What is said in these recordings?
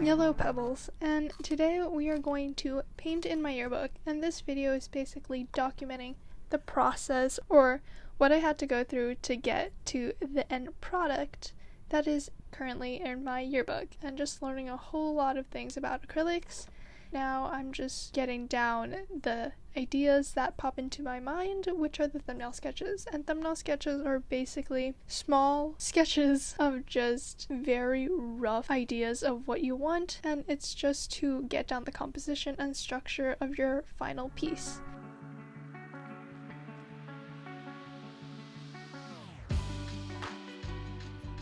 Yellow Pebbles, and today we are going to paint in my yearbook, and this video is basically documenting the process or what I had to go through to get to the end product that is currently in my yearbook, and just learning a whole lot of things about acrylics. Now I'm just getting down the ideas that pop into my mind, which are the thumbnail sketches. And thumbnail sketches are basically small sketches of just very rough ideas of what you want, and it's just to get down the composition and structure of your final piece.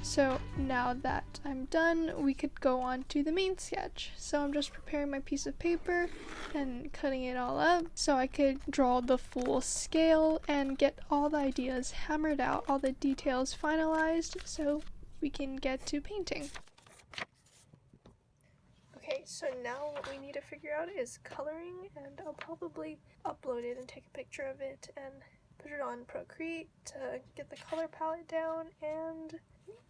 So now that I'm done, we could go on to the main sketch. So I'm just preparing my piece of paper and cutting it all up so I could draw the full scale and get all the ideas hammered out, all the details finalized, so we can get to painting. Okay, so now what we need to figure out is coloring, and I'll probably upload it and take a picture of it and put it on Procreate to get the color palette down, and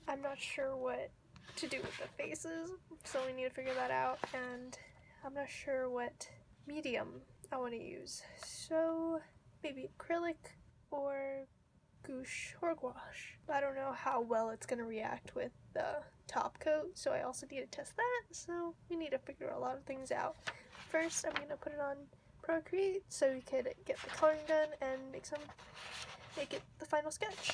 I'm not sure what to do with the faces, so we need to figure that out, and I'm not sure what medium I want to use, so maybe acrylic or gouache or gouache. I don't know how well it's going to react with the top coat, so I also need to test that, so we need to figure a lot of things out. First, I'm going to put it on Procreate so we could get the coloring done and make it the final sketch.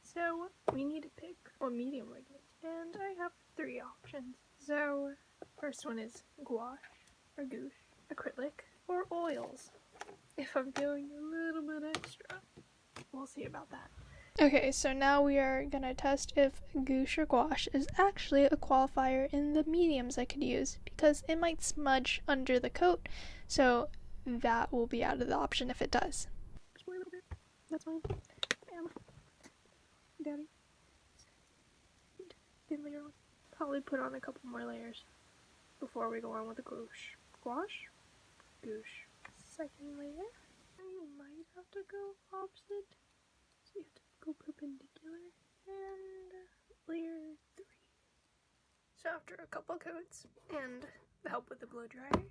So we need to pick what medium we're doing, and I have 3 options. So first one is gouache or gouache, acrylic, or oils. If I'm doing a little bit extra, we'll see about that. Okay, so now we are gonna test if gouache or gouache is actually a qualifier in the mediums I could use, because it might smudge under the coat, so that will be out of the option if it does. Just a little bit, that's fine. Bam. Daddy. Thin layer on. Probably put on a couple more layers before we go on with the gouache. Gouache? Gouache. Second layer. You might have to go opposite. So you have to go perpendicular. And layer 3. So after a couple coats and the help with the blow dryer,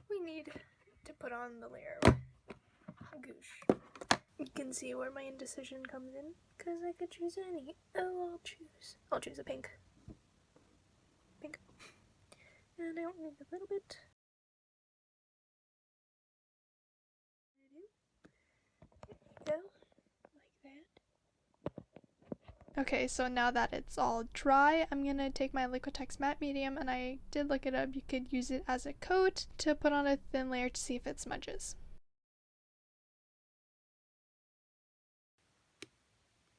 we need to put on the layer of gouache. You can see where my indecision comes in, because I could choose any. Oh, I'll choose a pink. Pink. And I don't need a little bit. There you go. Like that. Okay, so now that it's all dry, I'm gonna take my Liquitex Matte Medium, and I did look it up. You could use it as a coat to put on a thin layer to see if it smudges.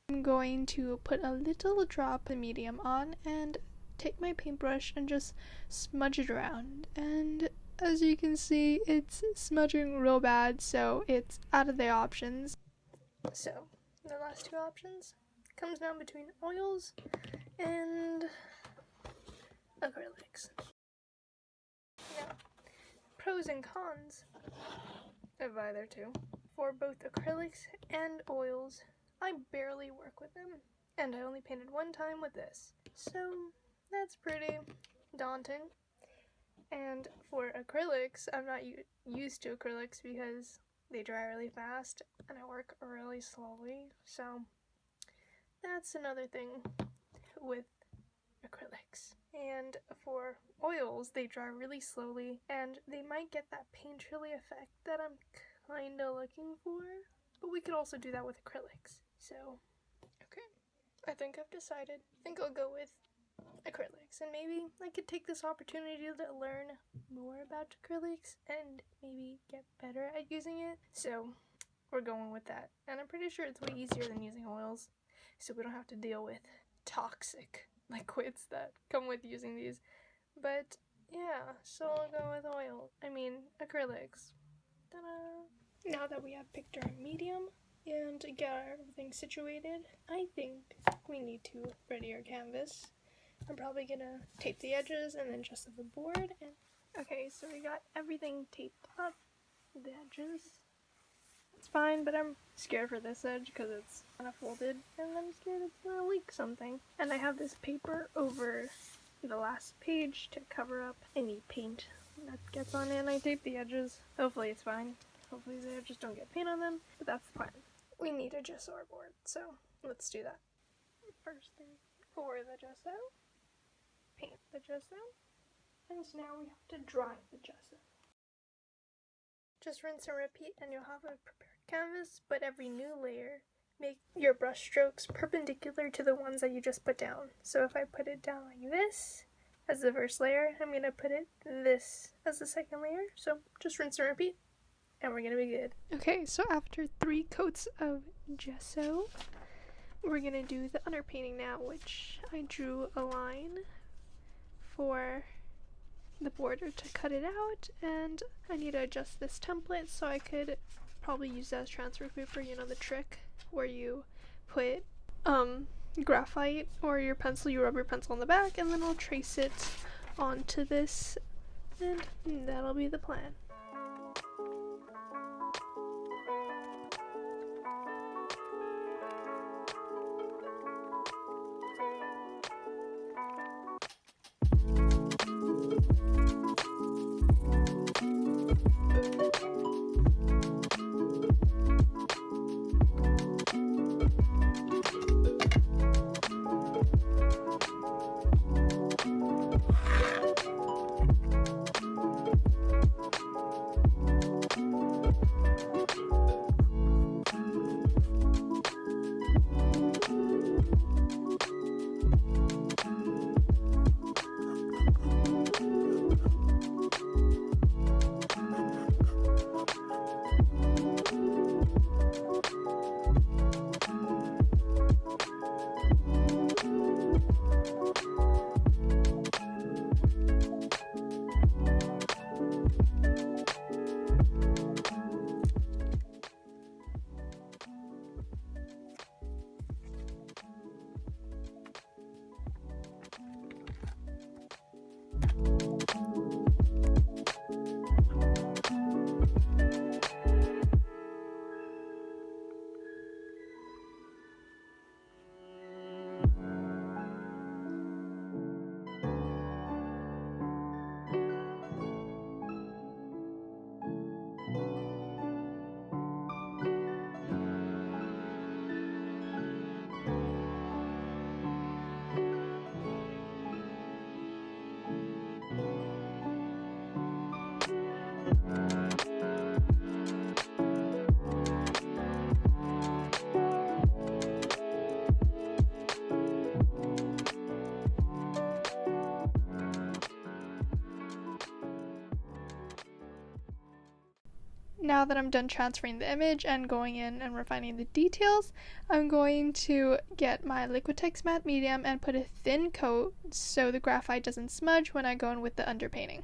I'm going to put a little drop of medium on and take my paintbrush and just smudge it around, and as you can see, it's smudging real bad, so it's out of the options. So the last 2 options comes down between oils and acrylics. Now, pros and cons of either 2. For both acrylics and oils, I barely work with them, and I only painted 1 time with this, so that's pretty daunting. And for acrylics, I'm not used to acrylics because they dry really fast and I work really slowly, so that's another thing with acrylics. And for oils, they dry really slowly and they might get that painterly effect that I'm kinda looking for, but we could also do that with acrylics. So, okay, I think I've decided. I think I'll go with acrylics, and maybe I could take this opportunity to learn more about acrylics and maybe get better at using it. So we're going with that. And I'm pretty sure it's way easier than using oils, so we don't have to deal with toxic liquids that come with using these. But yeah, so I'll go with oil. I mean, acrylics. Ta-da! Now that we have picked our medium and got everything situated, I think we need to ready our canvas. I'm probably gonna tape the edges and then just the board. And okay, so we got everything taped up, the edges. It's fine, but I'm scared for this edge because it's kind of folded, and I'm scared it's gonna leak something. And I have this paper over the last page to cover up any paint that gets on it, and I taped the edges. Hopefully it's fine. Hopefully the edges don't get paint on them, but that's the plan. We need a gesso board, so let's do that. First thing, pour the gesso, paint the gesso, and now we have to dry the gesso. Just rinse and repeat and you'll have a prepared canvas, but every new layer, make your brush strokes perpendicular to the ones that you just put down. So if I put it down like this as the first layer, I'm going to put it this as the second layer. So just rinse and repeat and we're going to be good. Okay, so after 3 coats of gesso, we're going to do the underpainting now, which I drew a line for the border to cut it out, and I need to adjust this template so I could probably use that as transfer paper. You know the trick where you put graphite or your pencil, you rub your pencil on the back, and then I'll trace it onto this, and that'll be the plan. Now that I'm done transferring the image and going in and refining the details, I'm going to get my Liquitex Matte Medium and put a thin coat so the graphite doesn't smudge when I go in with the underpainting.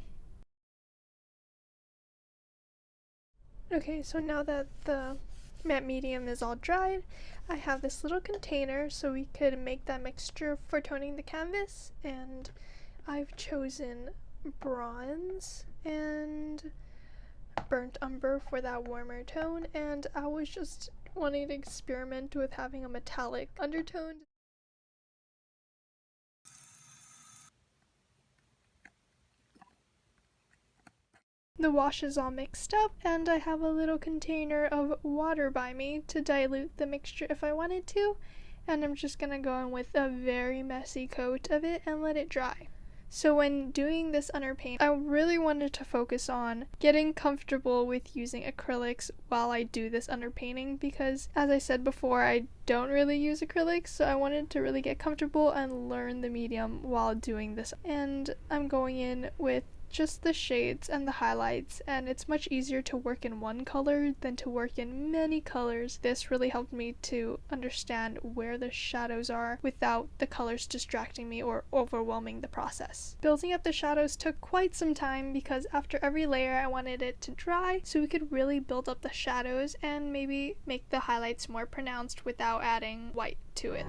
Okay, so now that the matte medium is all dried, I have this little container so we could make that mixture for toning the canvas, and I've chosen bronze and burnt umber for that warmer tone, and I was just wanting to experiment with having a metallic undertone. The wash is all mixed up, and I have a little container of water by me to dilute the mixture if I wanted to, and I'm just gonna go in with a very messy coat of it and let it dry. So when doing this underpaint, I really wanted to focus on getting comfortable with using acrylics while I do this underpainting, because as I said before, I don't really use acrylics, so I wanted to really get comfortable and learn the medium while doing this. And I'm going in with just the shades and the highlights, and it's much easier to work in one color than to work in many colors. This really helped me to understand where the shadows are without the colors distracting me or overwhelming the process. Building up the shadows took quite some time because after every layer I wanted it to dry so we could really build up the shadows and maybe make the highlights more pronounced without adding white to it.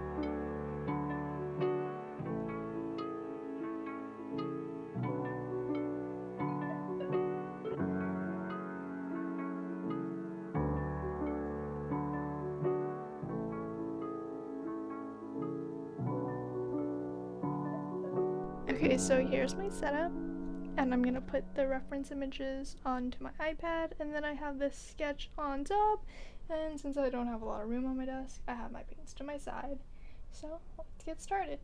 Okay, so here's my setup, and I'm gonna put the reference images onto my iPad, and then I have this sketch on top, and since I don't have a lot of room on my desk, I have my paints to my side. So let's get started.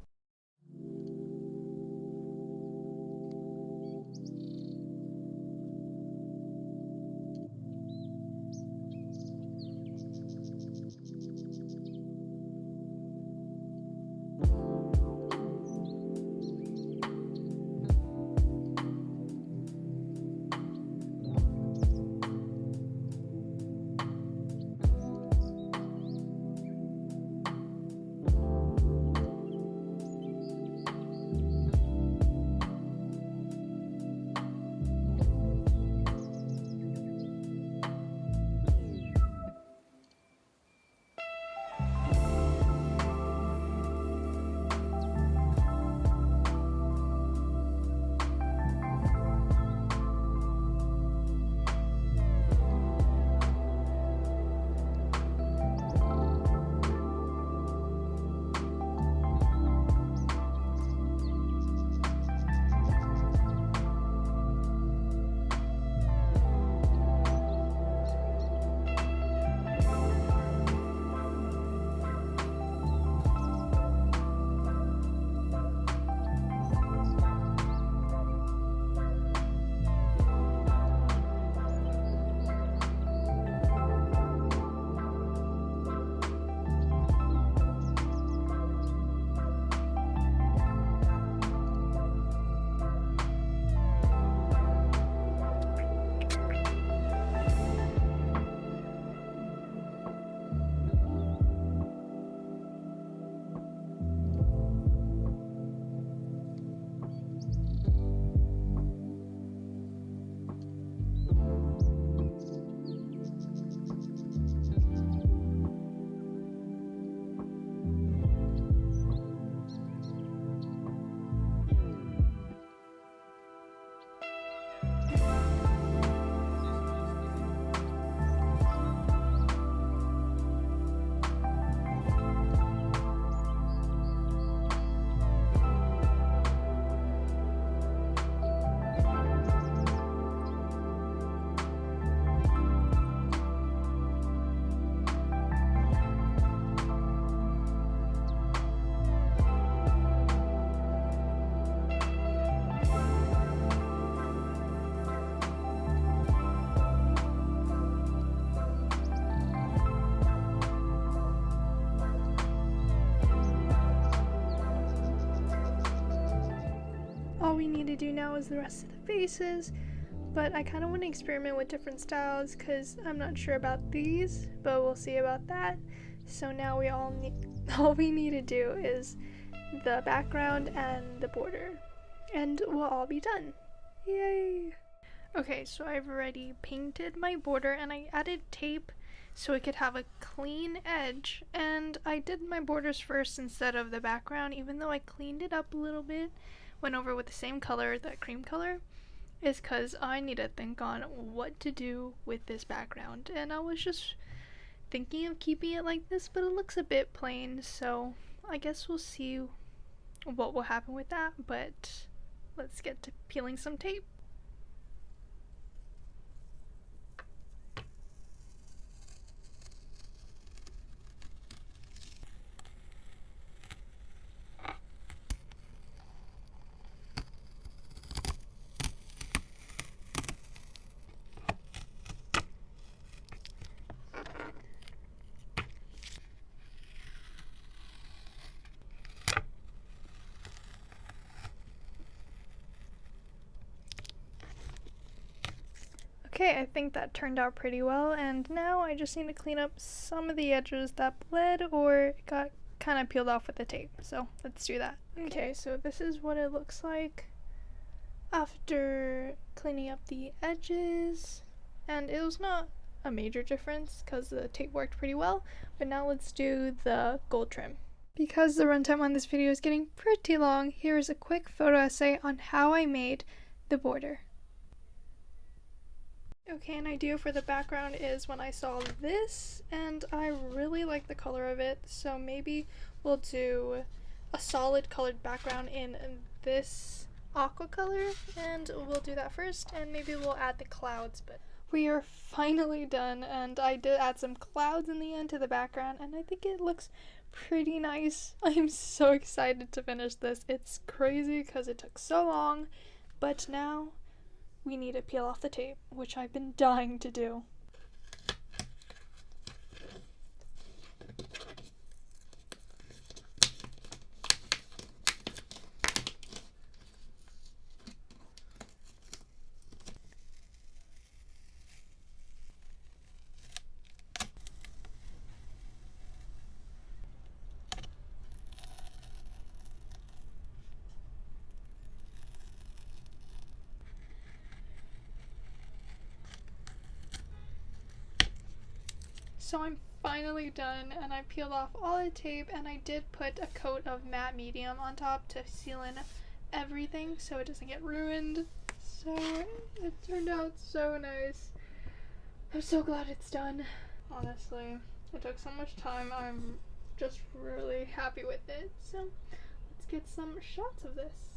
All we need to do now is the rest of the faces, but I kind of want to experiment with different styles because I'm not sure about these, but we'll see about that. So now all we need to do is the background and the border, and we'll all be done. Yay! Okay, so I've already painted my border and I added tape so it could have a clean edge, and I did my borders first instead of the background, even though I cleaned it up a little bit, went over with the same color, that cream color, is because I need to think on what to do with this background, and I was just thinking of keeping it like this, but it looks a bit plain, so I guess we'll see what will happen with that, but let's get to peeling some tape. Okay, I think that turned out pretty well, and now I just need to clean up some of the edges that bled or got kind of peeled off with the tape, so let's do that. Okay, so this is what it looks like after cleaning up the edges, and it was not a major difference because the tape worked pretty well, but now let's do the gold trim. Because the runtime on this video is getting pretty long, here is a quick photo essay on how I made the border. Okay, an idea for the background is when I saw this, and I really like the color of it, so maybe we'll do a solid colored background in this aqua color, and we'll do that first, and maybe we'll add the clouds. But we are finally done, and I did add some clouds in the end to the background, and I think it looks pretty nice. I am so excited to finish this. It's crazy because it took so long, but now we need to peel off the tape, which I've been dying to do. So I'm finally done, and I peeled off all the tape, and I did put a coat of matte medium on top to seal in everything so it doesn't get ruined. So it turned out so nice. I'm so glad it's done. Honestly, it took so much time. I'm just really happy with it. So let's get some shots of this.